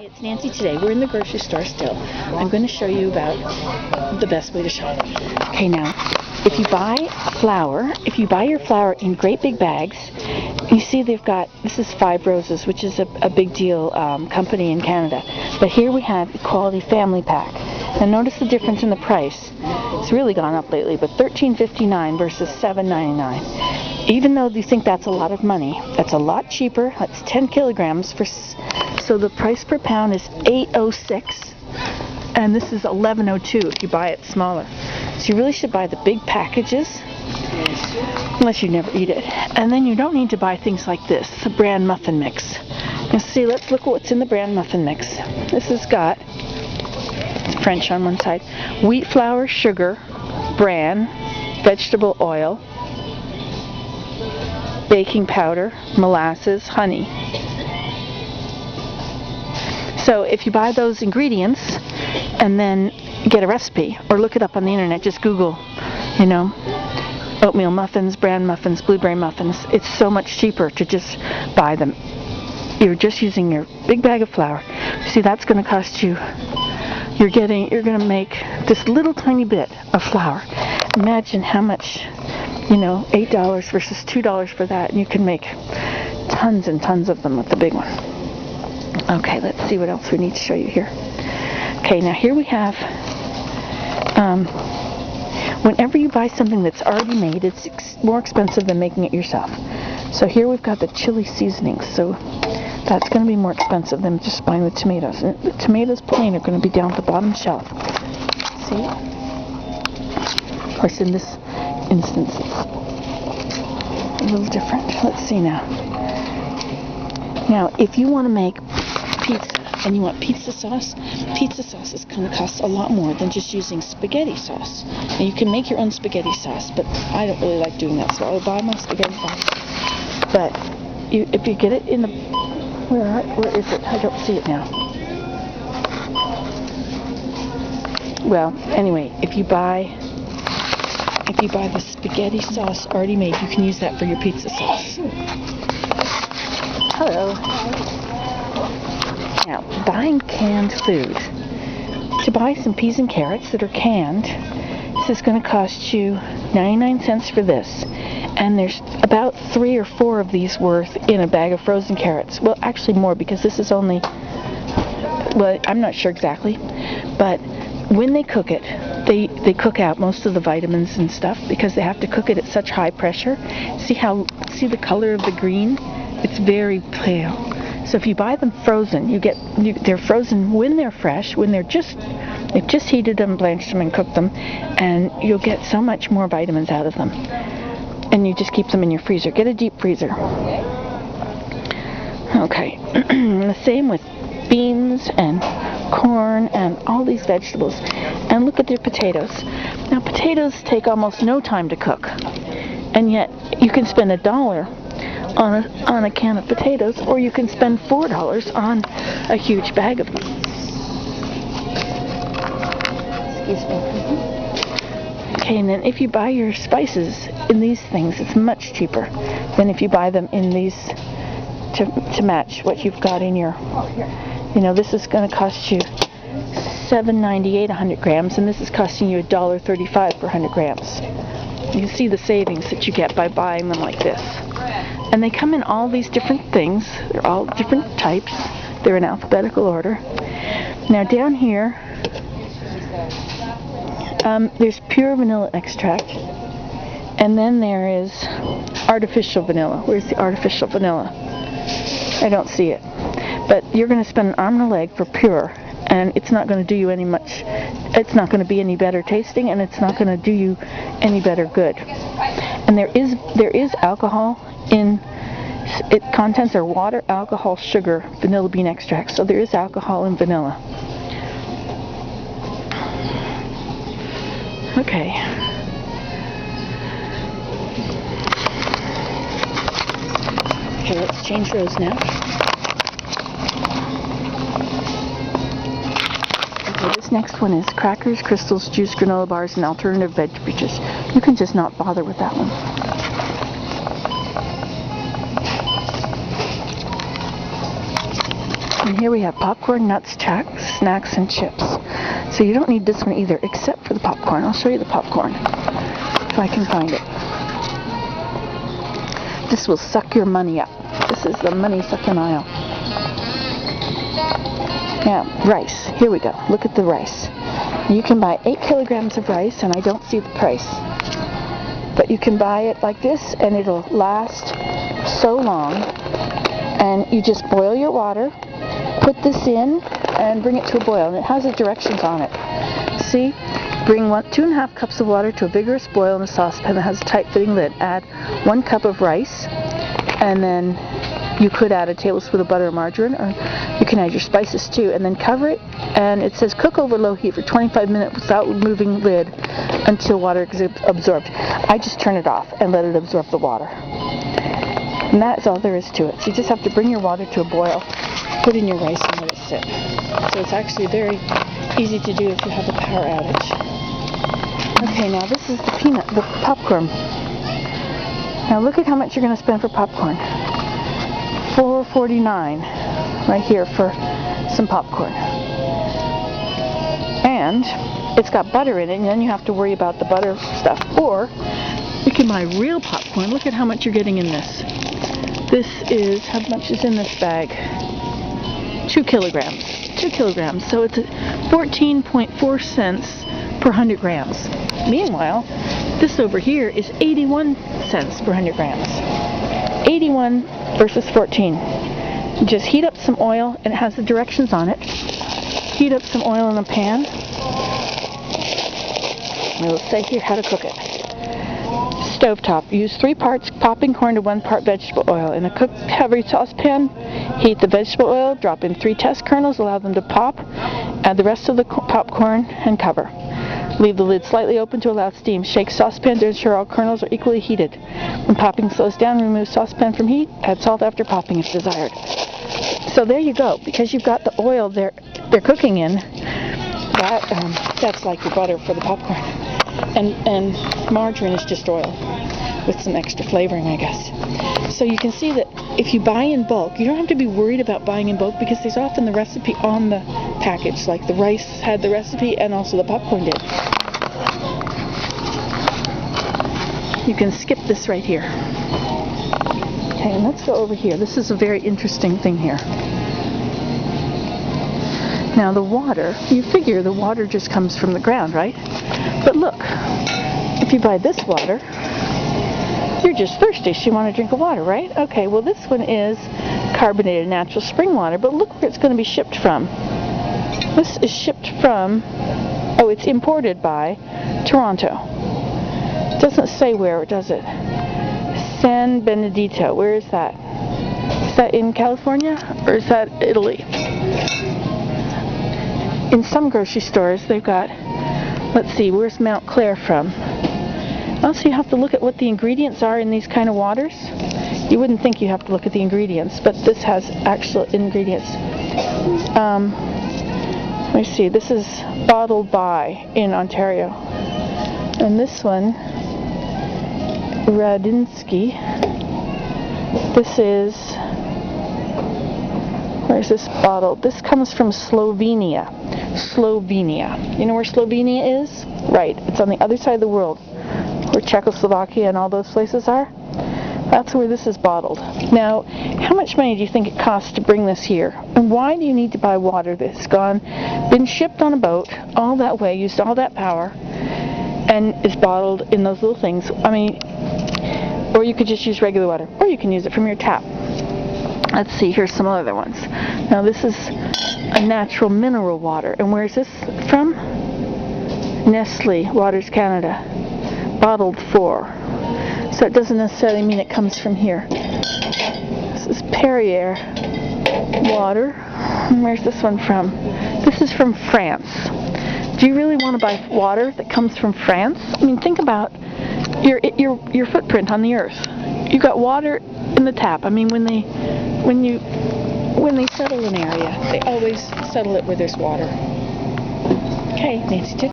It's Nancy today. We're in the grocery store still. I'm going to show you about the best way to shop. Okay, now, if you buy your flour in great big bags, you see they've got, this is Five Roses, which is a big deal company in Canada. But here we have Equality Family Pack. Now notice the difference in the price. It's really gone up lately, but $13.59 versus $7.99. Even though you think that's a lot of money, that's a lot cheaper. That's 10 kilograms so the price per pound is $8.06, and this is $11.02 if you buy it smaller. So you really should buy the big packages, unless you never eat it. And then you don't need to buy things like this, the bran muffin mix. Now see, let's look at what's in the bran muffin mix. This has got, it's French on one side, wheat flour, sugar, bran, vegetable oil, baking powder, molasses, honey. So if you buy those ingredients and then get a recipe or look it up on the internet, just Google, oatmeal muffins, bran muffins, blueberry muffins. It's so much cheaper to just buy them. You're just using your big bag of flour. See, that's going to cost you, you're going to make this little tiny bit of flour. Imagine how much, $8 versus $2 for that, and you can make tons and tons of them with the big one. Okay, let's see what else we need to show you here. Okay, now here we have, whenever you buy something that's already made, it's more expensive than making it yourself. So here we've got the chili seasonings, so that's going to be more expensive than just buying the tomatoes. And the tomatoes plain are going to be down at the bottom shelf. See? Of course, in this instance, it's a little different. Let's see now. Now, if you want to make pizza and you want pizza sauce is going to cost a lot more than just using spaghetti sauce. Now, you can make your own spaghetti sauce, but I don't really like doing that, so I'll buy my spaghetti sauce. But if you get it in the, where is it? I don't see it now. Well, anyway, if you buy the spaghetti sauce already made, you can use that for your pizza sauce. Hello. Now, buying canned food. To buy some peas and carrots that are canned, this is going to cost you 99 cents for this. And there's about 3 or 4 of these worth in a bag of frozen carrots. Well, actually more, because this is only, well, I'm not sure exactly, but when they cook it, they cook out most of the vitamins and stuff because they have to cook it at such high pressure. See the color of the green? It's very pale. So if you buy them frozen, they're frozen when they're fresh, when they've just heated them, blanched them, and cooked them, and you'll get so much more vitamins out of them. And you just keep them in your freezer. Get a deep freezer. Okay. The same with beans and corn and all these vegetables. And look at their potatoes. Now, potatoes take almost no time to cook. And yet, you can spend $1 on a can of potatoes, or you can spend $4 on a huge bag of them. Excuse me. Okay, and then if you buy your spices in these things, it's much cheaper than if you buy them in these to match what you've got in your, this is going to cost you $7.98 100 grams, and this is costing you $1.35 per 100 grams. You see the savings that you get by buying them like this. And they come in all these different things. They're all different types. They're in alphabetical order. Now down here, there's pure vanilla extract, and then there is artificial vanilla. Where's the artificial vanilla? I don't see it. But you're going to spend an arm and a leg for pure, and it's not going to do you any much. It's not going to be any better tasting, and it's not going to do you any better good. And there is alcohol in it. Contents are water, alcohol, sugar, vanilla bean extract. So there is alcohol in vanilla. Okay. Okay, let's change those now. Okay, this next one is crackers, crystals, juice, granola bars, and alternative veg beverages. You can just not bother with that one. And here we have popcorn, nuts, snacks, and chips. So you don't need this one either, except for the popcorn. I'll show you the popcorn, if I can find it. This will suck your money up. This is the money sucking aisle. Now, rice. Here we go. Look at the rice. You can buy 8 kilograms of rice, and I don't see the price. But you can buy it like this, and it'll last so long. And you just boil your water, put this in, and bring it to a boil. And it has the directions on it. See? Bring 2.5 cups of water to a vigorous boil in a saucepan that has a tight-fitting lid. Add 1 cup of rice, and then you could add a tablespoon of butter or margarine, or you can add your spices too, and then cover it. And it says cook over low heat for 25 minutes without removing lid until water is absorbed. I just turn it off and let it absorb the water. And that's all there is to it. So you just have to bring your water to a boil, put in your rice, and let it sit. So it's actually very easy to do if you have a power outage. Okay, now this is the popcorn. Now look at how much you're going to spend for popcorn. $4.49 right here for some popcorn. And it's got butter in it, and then you have to worry about the butter stuff. Or you can buy real popcorn. Look at how much you're getting in this. This is, how much is in this bag? 2 kilograms. 2 kilograms. So it's 14.4 cents per 100 grams. Meanwhile, this over here is 81 cents per 100 grams. 81 versus 14. Just heat up some oil, and it has the directions on it. Heat up some oil in a pan. It will say here how to cook it. Stovetop. Use 3 parts popping corn to 1 part vegetable oil. In a cook-heavy saucepan, heat the vegetable oil, drop in 3 test kernels, allow them to pop, add the rest of the popcorn, and cover. Leave the lid slightly open to allow steam. Shake saucepan to ensure all kernels are equally heated. When popping slows down, remove saucepan from heat. Add salt after popping if desired. So there you go. Because you've got the oil they're cooking in, that's like your butter for the popcorn. And margarine is just oil with some extra flavoring, I guess. So you can see that if you buy in bulk, you don't have to be worried about buying in bulk, because there's often the recipe on the package. Like the rice had the recipe, and also the popcorn did. You can skip this right here. Okay, let's go over here. This is a very interesting thing here. Now the water, you figure the water just comes from the ground, right? But look, if you buy this water, you're just thirsty, so you want to drink of water, right? Okay, well this one is carbonated natural spring water, but look where it's going to be shipped from. This is shipped from, it's imported by Toronto. It doesn't say where, does it? San Benedito, where is that? Is that in California, or is that Italy? In some grocery stores, they've got, let's see, where's Mount Clair from? Also, you have to look at what the ingredients are in these kind of waters. You wouldn't think you have to look at the ingredients, but this has actual ingredients. Let me see, this is bottled by in Ontario. And this one, Radinsky, this is, where's this bottled? This comes from Slovenia. Slovenia. You know where Slovenia is? Right, it's on the other side of the world, where Czechoslovakia and all those places are. That's where this is bottled. Now, how much money do you think it costs to bring this here? And why do you need to buy water that's been shipped on a boat all that way, used all that power, and is bottled in those little things? I mean, or you could just use regular water, or you can use it from your tap. Let's see, here's some other ones. Now this is a natural mineral water. And where's this from? Nestle Waters Canada. Bottled for. So it doesn't necessarily mean it comes from here. This is Perrier water. And where's this one from? This is from France. Do you really want to buy water that comes from France? I mean, think about your footprint on the earth. You've got water in the tap. I mean, when they settle an area, they always settle it where there's water. Okay, Nancy.